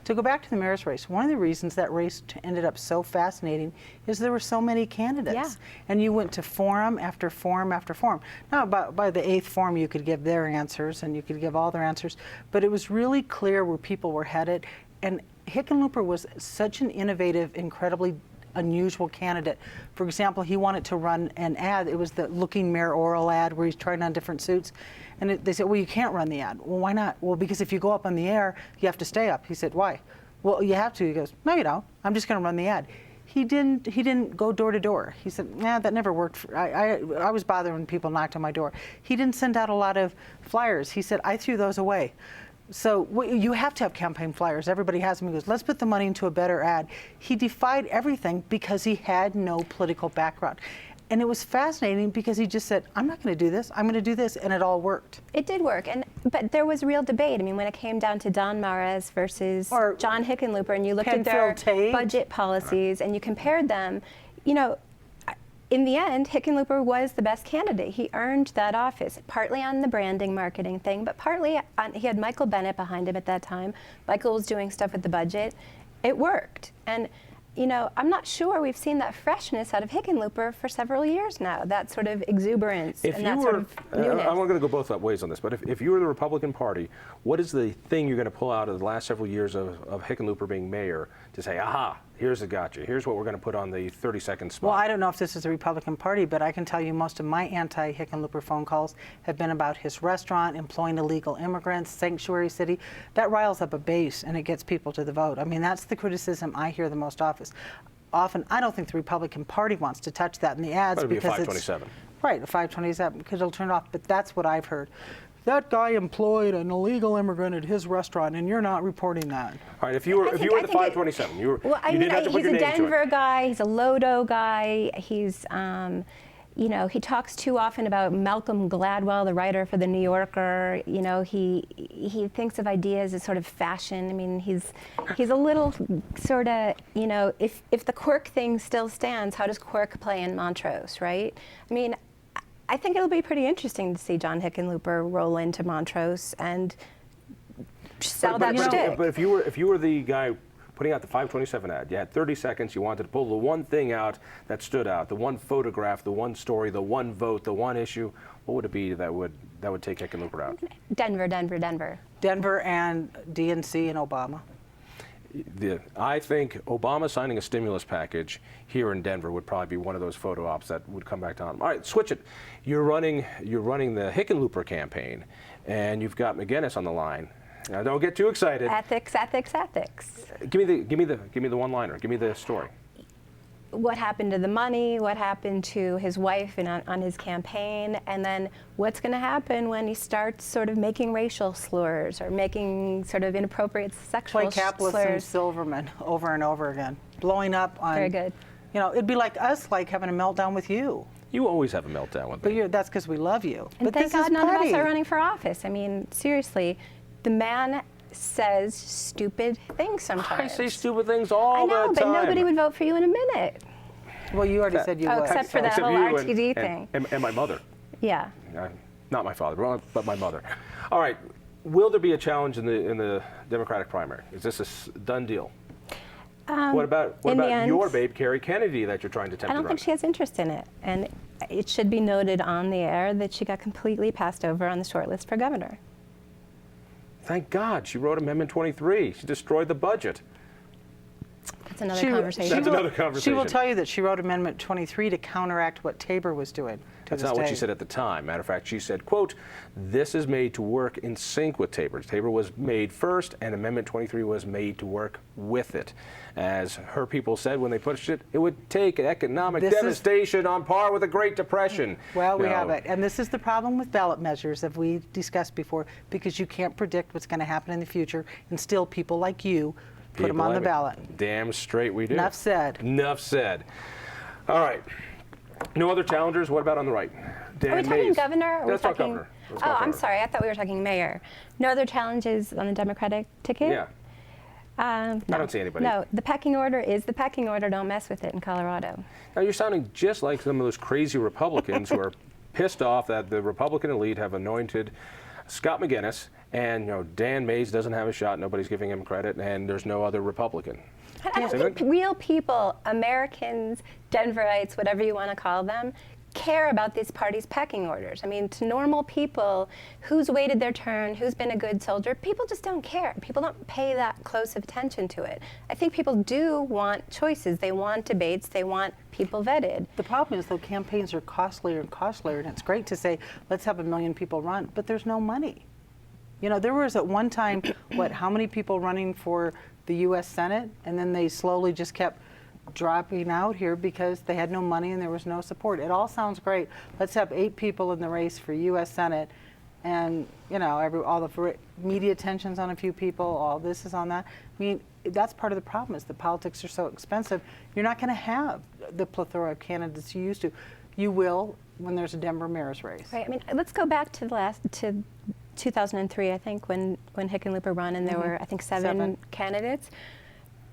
To go back to the mayor's race, one of the reasons that race ended up so fascinating is there were so many candidates. Yeah. And you went to forum after forum after forum. Now, by the 8th forum, you could give their answers and you could give all their answers, but it was really clear where people were headed. And Hickenlooper was such an innovative, incredibly unusual candidate. For example, he wanted to run an ad. It was the Looking Mayoral ad where he's trying on different suits. And they said, well, you can't run the ad. Well, why not? Well, because if you go up on the air, you have to stay up. He said, why? Well, you have to. He goes, no, you don't. I'm just going to run the ad. He didn't go door to door. He said, nah, that never worked. I was bothered when people knocked on my door. He didn't send out a lot of flyers. He said, I threw those away. So you have to have campaign flyers. Everybody has them. He goes, let's put the money into a better ad. He defied everything because he had no political background. And it was fascinating because he just said, I'm not going to do this, I'm going to do this, and it all worked. It did work, but there was real debate. I mean, when it came down to Don Mares versus John Hickenlooper, and you looked at their budget policies and you compared them, you know, in the end, Hickenlooper was the best candidate. He earned that office, partly on the branding, marketing thing, but partly on, he had Michael Bennett behind him at that time. Michael was doing stuff with the budget. It worked. And you know, I'm not sure we've seen that freshness out of Hickenlooper for several years now, that sort of exuberance and that sort of newness. I'm going to go both ways on this, but if you were the Republican Party, what is the thing you're going to pull out of the last several years of Hickenlooper being mayor to say, aha, here's a gotcha, here's what we're going to put on the 30-second spot? Well, I don't know if this is the Republican Party, but I can tell you most of my anti-Hickenlooper phone calls have been about his restaurant, employing illegal immigrants, sanctuary city. That riles up a base and it gets people to the vote. I mean, that's the criticism I hear the most often. I don't think the Republican Party wants to touch that in the ads because it's 527. Right, a 527, because it'll turn it off. But that's what I've heard. That guy employed an illegal immigrant at his restaurant, and you're not reporting that. All right, if you were the 527, you didn't have to put your name to it. He's a Denver guy. He's a Lodo guy. He's, you know, he talks too often about Malcolm Gladwell, the writer for The New Yorker. You know, he thinks of ideas as sort of fashion. I mean, he's a little sort of, you know, if the quirk thing still stands, how does quirk play in Montrose, right? I mean, I think it'll be pretty interesting to see John Hickenlooper roll into Montrose and sell that shtick. But if you were the guy putting out the 527 ad, you had 30 seconds, you wanted to pull the one thing out that stood out, the one photograph, the one story, the one vote, the one issue, what would it be that would take Hickenlooper out? Denver. Denver and DNC and Obama. I think Obama signing a stimulus package here in Denver would probably be one of those photo ops that would come back down. All right, switch it. You're running the Hickenlooper campaign, and you've got McGinnis on the line. Now, don't get too excited. Ethics. Give me the one-liner. Give me the story. What happened to the money? What happened to his wife on his campaign? And then what's going to happen when he starts sort of making racial slurs or making sort of inappropriate sexual slurs? Play capitalist and Silverman over and over again, blowing up on. Very good. You know, it'd be like us, like having a meltdown with you. You always have a meltdown with me. But that's because we love you. And but thank God none of us are running for office. I mean, seriously, the man says stupid things sometimes. I say stupid things all the time. I know, but nobody would vote for you in a minute. Well, you already said you would. Except for that whole RTD thing. And my mother. Yeah. Not my father, but my mother. All right. Will there be a challenge in the Democratic primary? Is this a done deal? What about your babe, Kerry Kennedy, that you're trying to tempt I don't think she has interest in it. And it should be noted on the air that she got completely passed over on the short list for governor. Thank God. She wrote Amendment 23. She destroyed the budget. That's another conversation. That's another conversation. She will tell you that she wrote Amendment 23 to counteract what Tabor was doing. That's not what she said at the time. Matter of fact, she said, quote, this is made to work in sync with Tabor. Tabor was made first, and Amendment 23 was made to work with it. As her people said when they pushed it, it would take economic devastation on par with the Great Depression. Well, we have it. And this is the problem with ballot measures that we discussed before, because you can't predict what's going to happen in the future, and still people like you put them on the ballot. Damn straight we do. Enough said. Enough said. All right. No other challengers? What about on the right? Are we talking governor? Let's talk governor. I'm sorry. I thought we were talking mayor. No other challenges on the Democratic ticket? Yeah. No. I don't see anybody. No, the pecking order is the pecking order. Don't mess with it in Colorado. Now, you're sounding just like some of those crazy Republicans who are pissed off that the Republican elite have anointed Scott McGinnis, and Dan Mays doesn't have a shot. Nobody's giving him credit, and there's no other Republican. I don't think real people, Americans, Denverites, whatever you want to call them, care about these parties' pecking orders. I mean, to normal people, who's waited their turn, who's been a good soldier, people just don't care. People don't pay that close of attention to it. I think people do want choices. They want debates. They want people vetted. The problem is, though, campaigns are costlier and costlier, and it's great to say, let's have 1 million people run, but there's no money. There was at one time, how many people running for the U.S. Senate, and then they slowly just kept dropping out here because they had no money and there was no support. It all sounds great. Let's have 8 people in the race for U.S. Senate, and all the media attention's on a few people. All this is on that. I mean, that's part of the problem, is the politics are so expensive. You're not going to have the plethora of candidates you used to. You will when there's a Denver mayor's race. Right. I mean, let's go back to 2003, I think, when Hickenlooper ran, and there were, I think, seven candidates.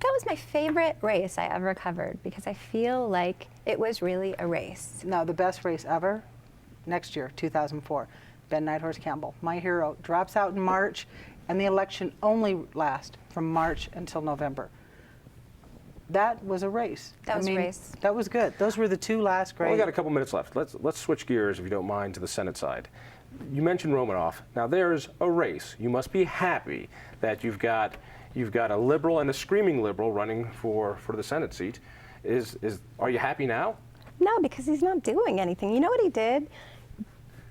That was my favorite race I ever covered, because I feel like it was really a race. No, the best race ever, next year, 2004, Ben Nighthorse Campbell, my hero, drops out in March, and the election only lasts from March until November. That was a race. That was a race. That was good. Those were the 2 last great. Well, we got a couple minutes left. Let's switch gears, if you don't mind, to the Senate side. You mentioned Romanoff. Now there's a race. You must be happy that you've got a liberal and a screaming liberal running for the Senate seat. Are you happy now? No, because he's not doing anything. You know what he did?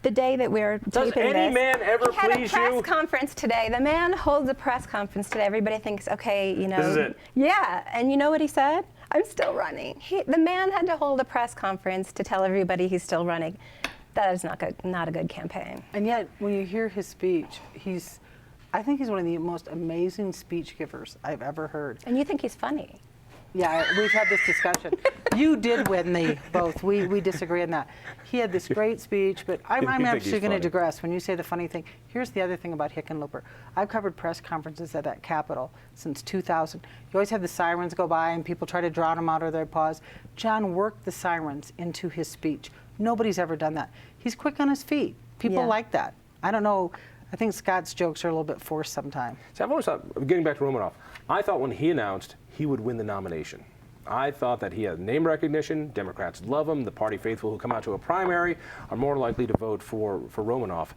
The day that we're taping this. Does any man ever please you? He had a press conference today. The man holds a press conference today. Everybody thinks, okay, This is it. Yeah, and you know what he said? I'm still running. The man had to hold a press conference to tell everybody he's still running. That is not a good campaign. And yet, when you hear his speech, I think he's one of the most amazing speech givers I've ever heard. And you think he's funny. Yeah, we've had this discussion. You did win the both. We disagree on that. He had this great speech, but I'm actually going to digress. When you say the funny thing, here's the other thing about Hickenlooper. I've covered press conferences at that Capitol since 2000. You always have the sirens go by and people try to drown them out of their pause. John worked the sirens into his speech. Nobody's ever done that. He's quick on his feet. People like that. I don't know. I think Scott's jokes are a little bit forced sometimes. See, I've always thought, getting back to Romanoff, I thought when he announced he would win the nomination, I thought that he had name recognition. Democrats love him. The party faithful who come out to a primary are more likely to vote for Romanoff.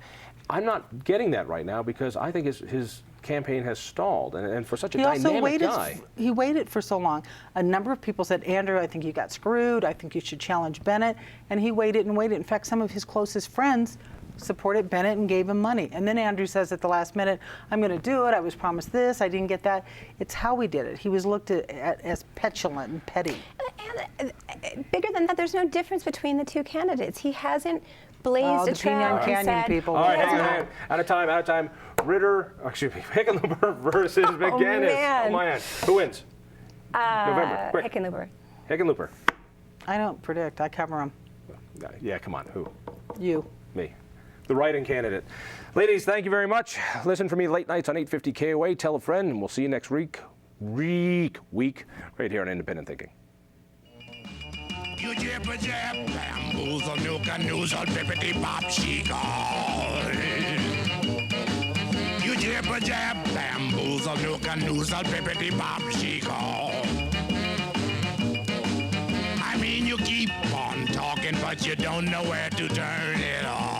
I'm not getting that right now because I think his campaign has stalled, and for such a dynamic guy. He waited for so long. A number of people said, Andrew, I think you got screwed. I think you should challenge Bennett. And he waited and waited. In fact, some of his closest friends supported Bennett and gave him money. And then Andrew says at the last minute, I'm going to do it. I was promised this. I didn't get that. It's how he did it. He was looked at as petulant and petty. And bigger than that, there's no difference between the 2 candidates. He hasn't blazed a trail and said, people. All right, hang on. Out of time. Hickenlooper versus McGinnis. Man. Oh, man. Who wins? November. Quick. Hickenlooper. I don't predict. I cover him. Yeah, come on. Who? You. Me. The write-in candidate. Ladies, thank you very much. Listen for me late nights on 850 KOA. Tell a friend, and we'll see you next week right here on Independent Thinking. You jab bamboozle, nuka noozle, bippity bop she-call. You jab bamboozle, nuka noozle, bippity bop she-call. I mean, you keep on talking, but you don't know where to turn it off.